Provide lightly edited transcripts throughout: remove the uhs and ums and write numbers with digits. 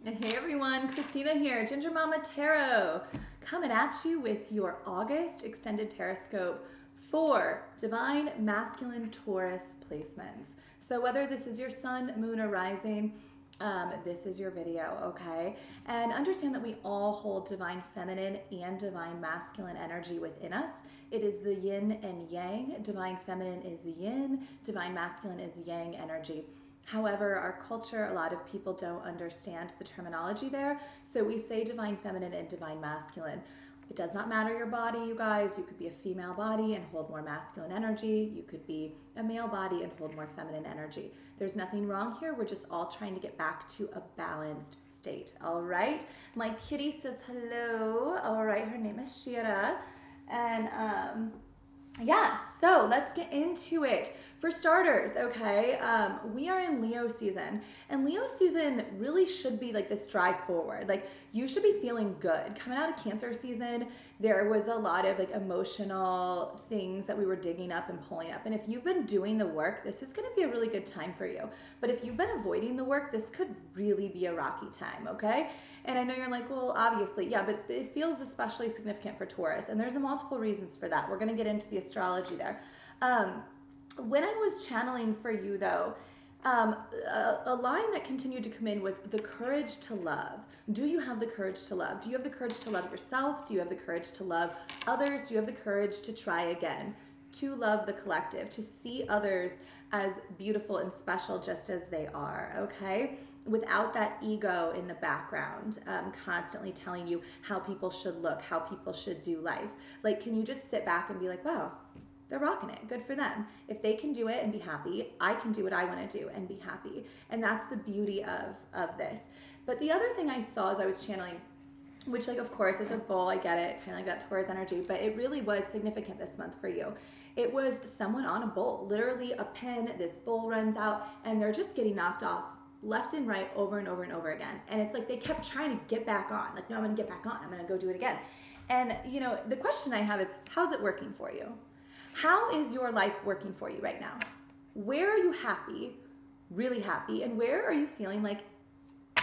Hey everyone, Christina here, Ginger Mama Tarot, coming at you with your August extended Tarotscope for Divine Masculine Taurus placements. So whether this is your sun, moon, or rising, this is your video, okay? And understand that we all hold divine feminine and divine masculine energy within us. It is the yin and yang. Divine feminine is the yin, divine masculine is the yang energy. However, our culture, a lot of people don't understand the terminology there. So we say divine feminine and divine masculine. It does not matter your body, you guys. You could be a female body and hold more masculine energy. You could be a male body and hold more feminine energy. There's nothing wrong here. We're just all trying to get back to a balanced state. All right. My kitty says hello. All right. Her name is Shira. And yeah, so let's get into it. For starters, okay, we are in Leo season, and Leo season really should be like this drive forward. Like, you should be feeling good. Coming out of Cancer season, there was a lot of like emotional things that we were digging up and pulling up. And if you've been doing the work, this is going to be a really good time for you. But if you've been avoiding the work, this could really be a rocky time, okay? And I know you're like, well, obviously, yeah, but it feels especially significant for Taurus. And there's multiple reasons for that. We're going to get into the astrology there. When I was channeling for you, though, a line that continued to come in was the courage to love. Do you have the courage to love? Do you have the courage to love yourself? Do you have the courage to love others? Do you have the courage to try again? To love the collective, to see others as beautiful and special just as they are, okay? Without that ego in the background, constantly telling you how people should look, how people should do life. Like, can you just sit back and be like, wow, they're rocking it. Good for them. If they can do it and be happy, I can do what I want to do and be happy. And that's the beauty of this. But the other thing I saw as I was channeling, which, like, of course, as a bull, I get it, kind of like that Taurus energy, but it really was significant this month for you. It was someone on a bull, literally a pin, this bull runs out, and they're just getting knocked off left and right over and over and over again. And it's like they kept trying to get back on. Like, no, I'm going to get back on. I'm going to go do it again. And, you know, the question I have is, how's it working for you? How is your life working for you right now? Where are you happy, really happy, and where are you feeling like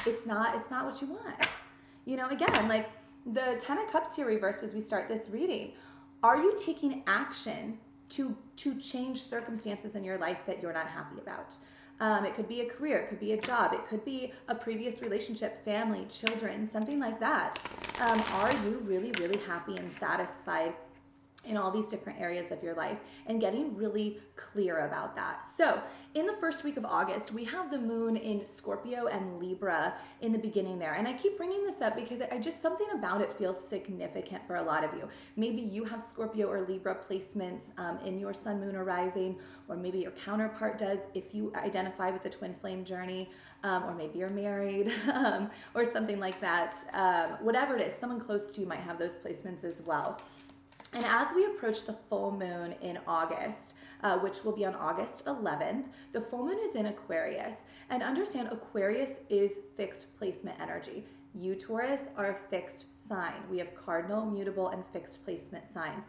it's not what you want? You know, again, like the 10 of Cups here reversed as we start this reading. Are you taking action to change circumstances in your life that you're not happy about? It could be a career, it could be a job, it could be a previous relationship, family, children, something like that. Are you really, really happy and satisfied in all these different areas of your life, and getting really clear about that? So in the first week of August, we have the moon in Scorpio and Libra in the beginning there. And I keep bringing this up because I just, something about it feels significant for a lot of you. Maybe you have Scorpio or Libra placements in your sun, moon, or rising, or maybe your counterpart does if you identify with the twin flame journey, or maybe you're married, or something like that. Whatever it is, someone close to you might have those placements as well. And as we approach the full moon in August, which will be on August 11th, the full moon is in Aquarius. And understand, Aquarius is fixed placement energy. You, Taurus, are a fixed sign. We have cardinal, mutable, and fixed placement signs.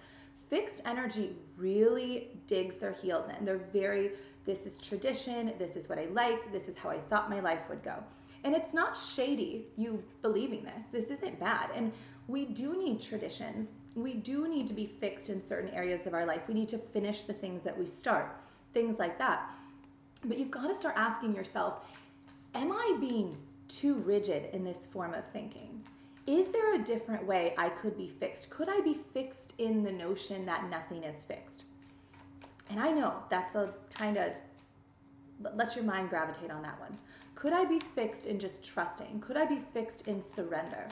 Fixed energy really digs their heels in. They're very, this is tradition, this is what I like, this is how I thought my life would go. And it's not shady, you believing this. This isn't bad. And we do need traditions. We do need to be fixed in certain areas of our life. We need to finish the things that we start, things like that. But you've got to start asking yourself, am I being too rigid in this form of thinking? Is there a different way I could be fixed? Could I be fixed in the notion that nothing is fixed? And I know that's a kind of, let your mind gravitate on that one. Could I be fixed in just trusting? Could I be fixed in surrender?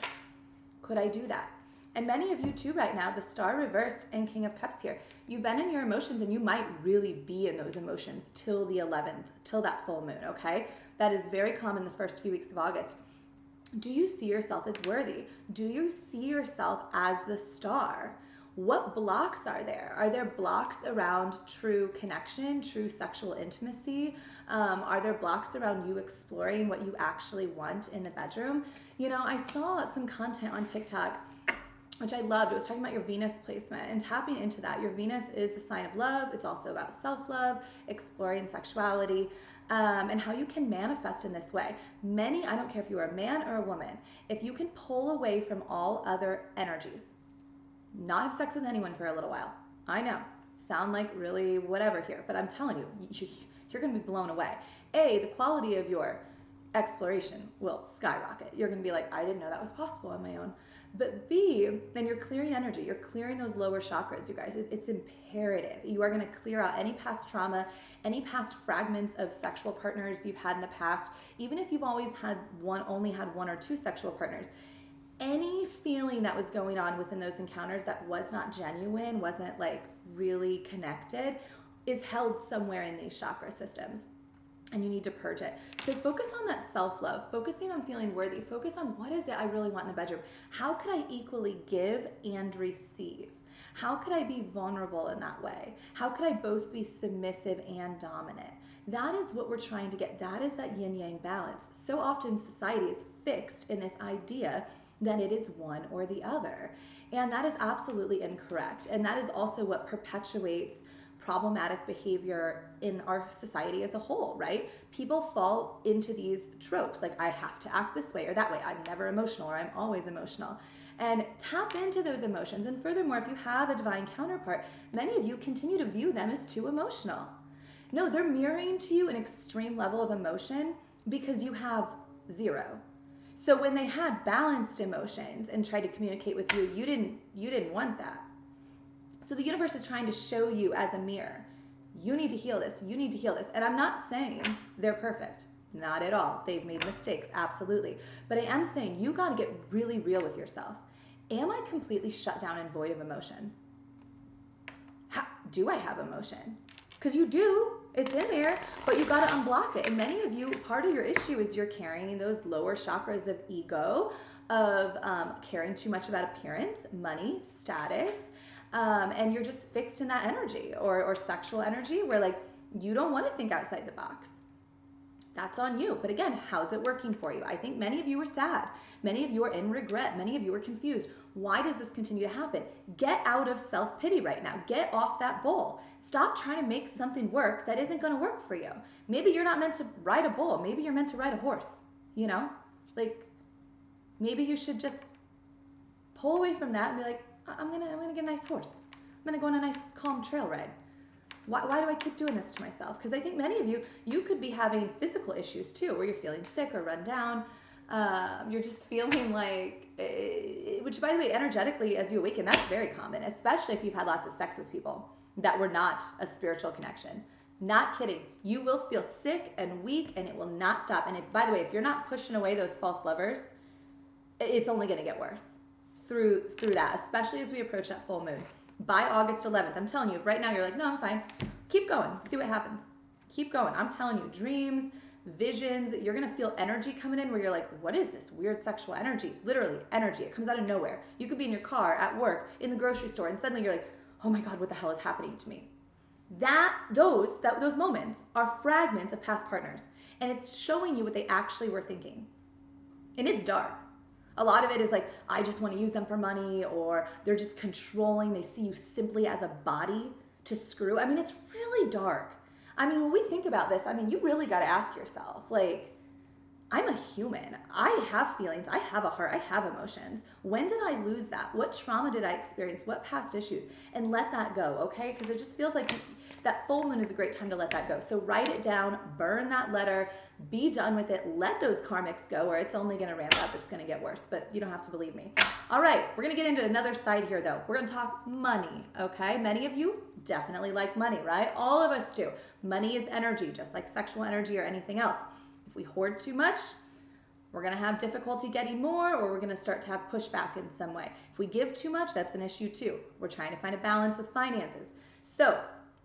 Could I do that? And many of you too right now, the star reversed and King of Cups here. You've been in your emotions, and you might really be in those emotions till the 11th, till that full moon, okay? That is very common the first few weeks of August. Do you see yourself as worthy? Do you see yourself as the star? What blocks are there? Are there blocks around true connection, true sexual intimacy? Are there blocks around you exploring what you actually want in the bedroom? You know, I saw some content on TikTok which I loved. It was talking about your Venus placement and tapping into that. Your Venus is a sign of love. It's also about self-love, exploring sexuality, and how you can manifest in this way. I don't care if you are a man or a woman, if you can pull away from all other energies, not have sex with anyone for a little while. I know, sound like really whatever here, but I'm telling you, you're going to be blown away. The quality of your exploration will skyrocket. You're going to be like, I didn't know that was possible on my own. But B, then you're clearing energy. You're clearing those lower chakras, you guys. It's imperative. You are going to clear out any past trauma, any past fragments of sexual partners you've had in the past. Even if you've always had only had one or two sexual partners, any feeling that was going on within those encounters that was not genuine, wasn't like really connected, is held somewhere in these chakra systems. And you need to purge it. So focus on that self-love, focusing on feeling worthy, focus on what is it I really want in the bedroom. How could I equally give and receive? How could I be vulnerable in that way? How could I both be submissive and dominant? That is what we're trying to get. That is that yin-yang balance. So often society is fixed in this idea that it is one or the other. And that is absolutely incorrect. And that is also what perpetuates problematic behavior in our society as a whole, right? People fall into these tropes, like I have to act this way or that way. I'm never emotional, or I'm always emotional. And tap into those emotions. And furthermore, if you have a divine counterpart, many of you continue to view them as too emotional. No, they're mirroring to you an extreme level of emotion because you have zero. So when they had balanced emotions and tried to communicate with you, you didn't want that. So the universe is trying to show you as a mirror, you need to heal this, you need to heal this. And I'm not saying they're perfect, not at all. They've made mistakes, absolutely. But I am saying you got to get really real with yourself. Am I completely shut down and void of emotion? Do I have emotion? Because you do, it's in there, but you got to unblock it. And many of you, part of your issue is you're carrying those lower chakras of ego, of caring too much about appearance, money, status, and you're just fixed in that energy or sexual energy where like you don't want to think outside the box. That's on you. But again, how's it working for you? I think many of you are sad. Many of you are in regret. Many of you are confused. Why does this continue to happen? Get out of self-pity right now. Get off that bull. Stop trying to make something work that isn't going to work for you. Maybe you're not meant to ride a bull. Maybe you're meant to ride a horse, you know? Like maybe you should just pull away from that and be like, I'm gonna get a nice horse. I'm gonna go on a nice calm trail ride. Why do I keep doing this to myself? Because I think many of you could be having physical issues too, where you're feeling sick or run down. You're just feeling like, which by the way, energetically as you awaken, that's very common, especially if you've had lots of sex with people that were not a spiritual connection. Not kidding. You will feel sick and weak and it will not stop. And if, by the way, if you're not pushing away those false lovers, it's only gonna get worse. Through that, especially as we approach that full moon. By August 11th, I'm telling you, if right now you're like, no, I'm fine. Keep going, see what happens. Keep going. I'm telling you, dreams, visions, you're gonna feel energy coming in where you're like, what is this weird sexual energy? Literally, energy, it comes out of nowhere. You could be in your car, at work, in the grocery store, and suddenly you're like, oh my God, what the hell is happening to me? Those moments are fragments of past partners. And it's showing you what they actually were thinking. And it's dark. A lot of it is like, I just want to use them for money, or they're just controlling. They see you simply as a body to screw. I mean, it's really dark. I mean, when we think about this, I mean, you really got to ask yourself, like, I'm a human. I have feelings. I have a heart. I have emotions. When did I lose that? What trauma did I experience? What past issues? And let that go, okay? Because it just feels like that full moon is a great time to let that go. So write it down, burn that letter, be done with it. Let those karmics go, or it's only going to ramp up. It's going to get worse, but you don't have to believe me. All right, we're going to get into another side here, though. We're going to talk money, okay? Many of you definitely like money, right? All of us do. Money is energy, just like sexual energy or anything else. If we hoard too much, we're going to have difficulty getting more, or we're going to start to have pushback in some way. If we give too much, that's an issue too. We're trying to find a balance with finances. So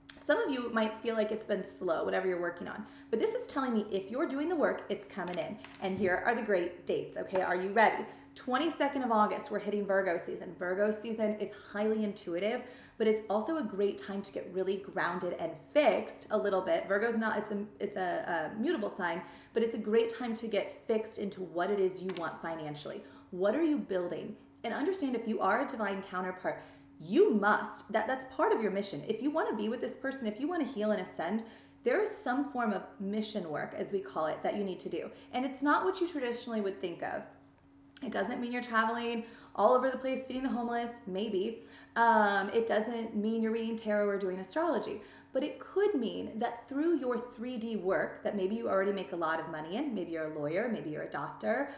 some of you might feel like it's been slow, whatever you're working on. But this is telling me if you're doing the work, it's coming in. And here are the great dates, okay? Are you ready? 22nd of August, we're hitting Virgo season. Virgo season is highly intuitive, but it's also a great time to get really grounded and fixed a little bit. Virgo's not, it's a mutable sign, but it's a great time to get fixed into what it is you want financially. What are you building? And understand, if you are a divine counterpart, you must, that's part of your mission. If you want to be with this person, if you want to heal and ascend, there is some form of mission work, as we call it, that you need to do. And it's not what you traditionally would think of. It doesn't mean you're traveling all over the place feeding the homeless, maybe. It doesn't mean you're reading tarot or doing astrology. But it could mean that through your 3D work that maybe you already make a lot of money in, maybe you're a lawyer, maybe you're a doctor,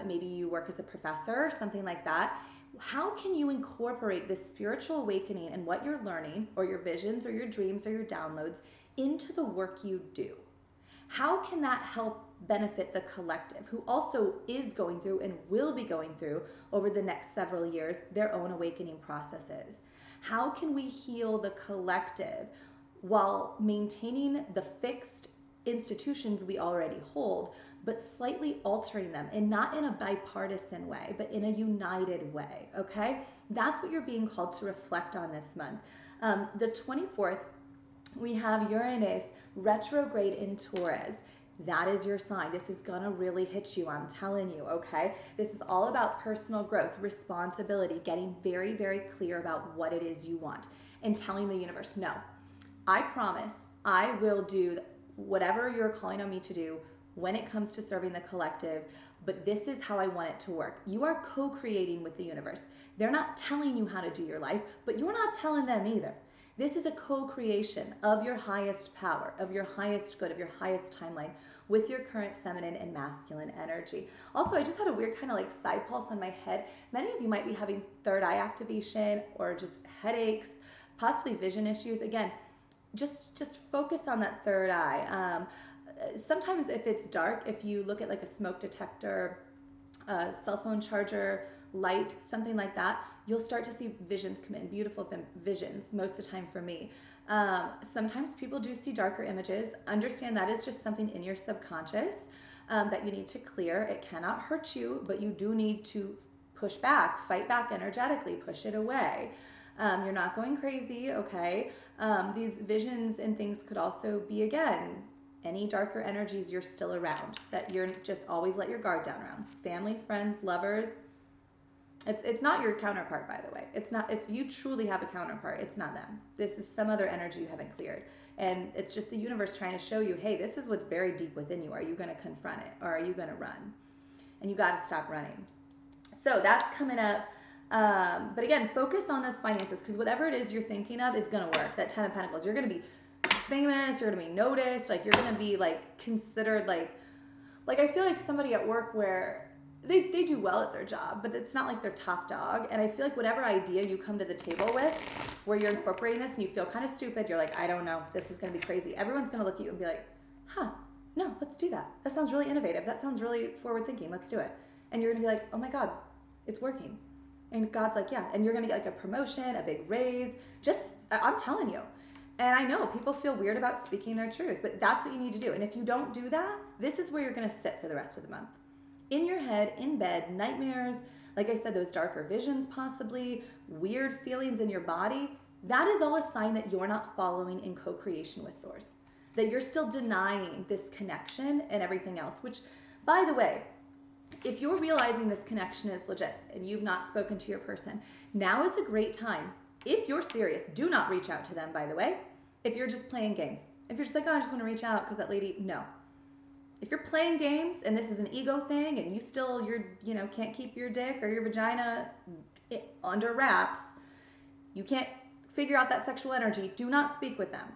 maybe you work as a professor, something like that. How can you incorporate this spiritual awakening and what you're learning, or your visions or your dreams or your downloads, into the work you do? How can that help benefit the collective, who also is going through and will be going through over the next several years their own awakening processes? How can we heal the collective while maintaining the fixed institutions we already hold, but slightly altering them, and not in a bipartisan way, but in a united way, okay? That's what you're being called to reflect on this month. The 24th, we have Uranus retrograde in Taurus. That is your sign. This is gonna really hit you, I'm telling you, okay? This is all about personal growth, responsibility, getting very, very clear about what it is you want, and telling the universe, no, I promise I will do whatever you're calling on me to do when it comes to serving the collective, but this is how I want it to work. You are co-creating with the universe. They're not telling you how to do your life, but you're not telling them either. This is a co-creation of your highest power, of your highest good, of your highest timeline with your current feminine and masculine energy. Also, I just had a weird kind of like side pulse on my head. Many of you might be having third eye activation or just headaches, possibly vision issues. Again, just focus on that third eye. Sometimes if it's dark, if you look at like a smoke detector, cell phone charger, light, something like that, you'll start to see visions come in, beautiful visions, most of the time for me. Sometimes people do see darker images. Understand that is just something in your subconscious that you need to clear. It cannot hurt you, but you do need to push back, fight back energetically, push it away. You're not going crazy, okay? These visions and things could also be, again, any darker energies you're still around, that you're just always let your guard down around. Family, friends, lovers. It's not your counterpart, by the way. It's not, if you truly have a counterpart, it's not them. This is some other energy you haven't cleared. And it's just the universe trying to show you, hey, this is what's buried deep within you. Are you going to confront it, or are you going to run? And you got to stop running. So that's coming up. But again, focus on those finances, because whatever it is you're thinking of, it's going to work. That 10 of Pentacles, you're going to be famous, you're going to be noticed, like you're going to be like considered like I feel like somebody at work where they do well at their job, but it's not like they're top dog. And I feel like whatever idea you come to the table with, where you're incorporating this and you feel kind of stupid, you're like, I don't know, this is going to be crazy. Everyone's going to look at you and be like, huh, no, let's do that. That sounds really innovative. That sounds really forward thinking. Let's do it. And you're going to be like, oh my God, it's working. And God's like, yeah. And you're going to get like a promotion, a big raise. I'm telling you. And I know people feel weird about speaking their truth, but that's what you need to do. And if you don't do that, this is where you're going to sit for the rest of the month. In your head, in bed, nightmares, like I said, those darker visions possibly, weird feelings in your body. That is all a sign that you're not following in co-creation with Source. That you're still denying this connection and everything else, which, by the way, if you're realizing this connection is legit and you've not spoken to your person, now is a great time. If you're serious, do not reach out to them, by the way. If you're just playing games. If you're just like, oh, I just want to reach out because that lady, no. If you're playing games and this is an ego thing and you can't keep your dick or your vagina under wraps, you can't figure out that sexual energy, do not speak with them.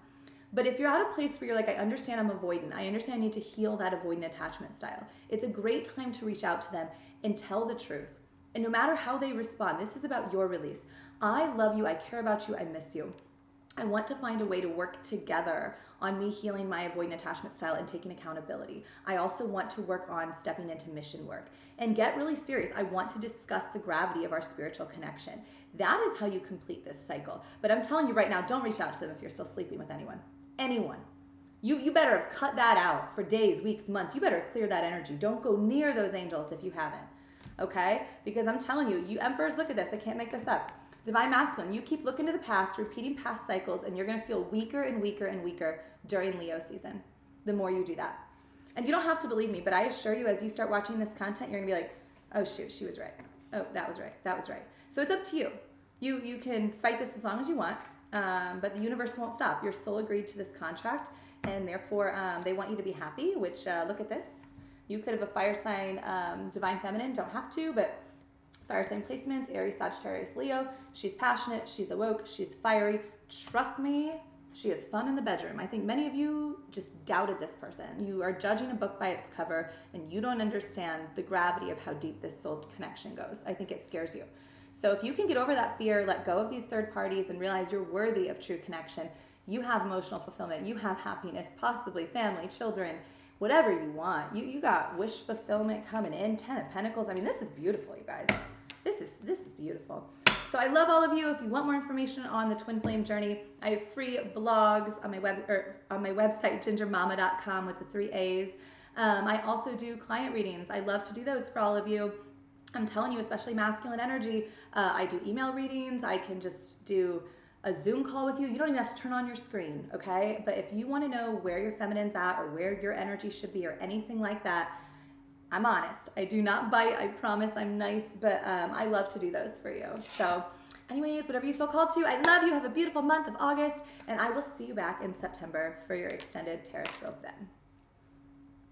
But if you're at a place where you're like, I understand I'm avoidant, I understand I need to heal that avoidant attachment style, it's a great time to reach out to them and tell the truth. And no matter how they respond, this is about your release. I love you, I care about you, I miss you. I want to find a way to work together on me healing my avoidant attachment style and taking accountability. I also want to work on stepping into mission work and get really serious. I want to discuss the gravity of our spiritual connection. That is how you complete this cycle. But I'm telling you right now, don't reach out to them if you're still sleeping with anyone. Anyone. You better have cut that out for days, weeks, months. You better clear that energy. Don't go near those angels if you haven't. Okay? Because I'm telling you, you emperors, look at this. I can't make this up. Divine Masculine, you keep looking to the past, repeating past cycles, and you're going to feel weaker and weaker and weaker during Leo season, the more you do that. And you don't have to believe me, but I assure you, as you start watching this content, you're going to be like, oh shoot, she was right. Oh, that was right. That was right. So it's up to you. You can fight this as long as you want, but the universe won't stop. Your soul agreed to this contract, and therefore they want you to be happy, which, look at this. You could have a fire sign, divine feminine, don't have to, but fire sign placements, Aries, Sagittarius, Leo. She's passionate, she's awoke, she's fiery. Trust me, she has fun in the bedroom. I think many of you just doubted this person. You are judging a book by its cover, and you don't understand the gravity of how deep this soul connection goes. I think it scares you. So if you can get over that fear, let go of these third parties, and realize you're worthy of true connection, you have emotional fulfillment, you have happiness, possibly family, children, whatever you want. You got wish fulfillment coming in, 10 of Pentacles. I mean, this is beautiful, you guys. This is beautiful. So I love all of you. If you want more information on the twin flame journey, I have free blogs on my website, gingermama.com with the 3 A's. I also do client readings. I love to do those for all of you. I'm telling you, especially masculine energy. I do email readings. I can just do a Zoom call with you. You don't even have to turn on your screen, okay? But if you want to know where your feminine's at or where your energy should be or anything like that, I'm honest. I do not bite. I promise I'm nice, but I love to do those for you. So anyways, whatever you feel called to. I love you. Have a beautiful month of August, and I will see you back in September for your extended Tarotscope then.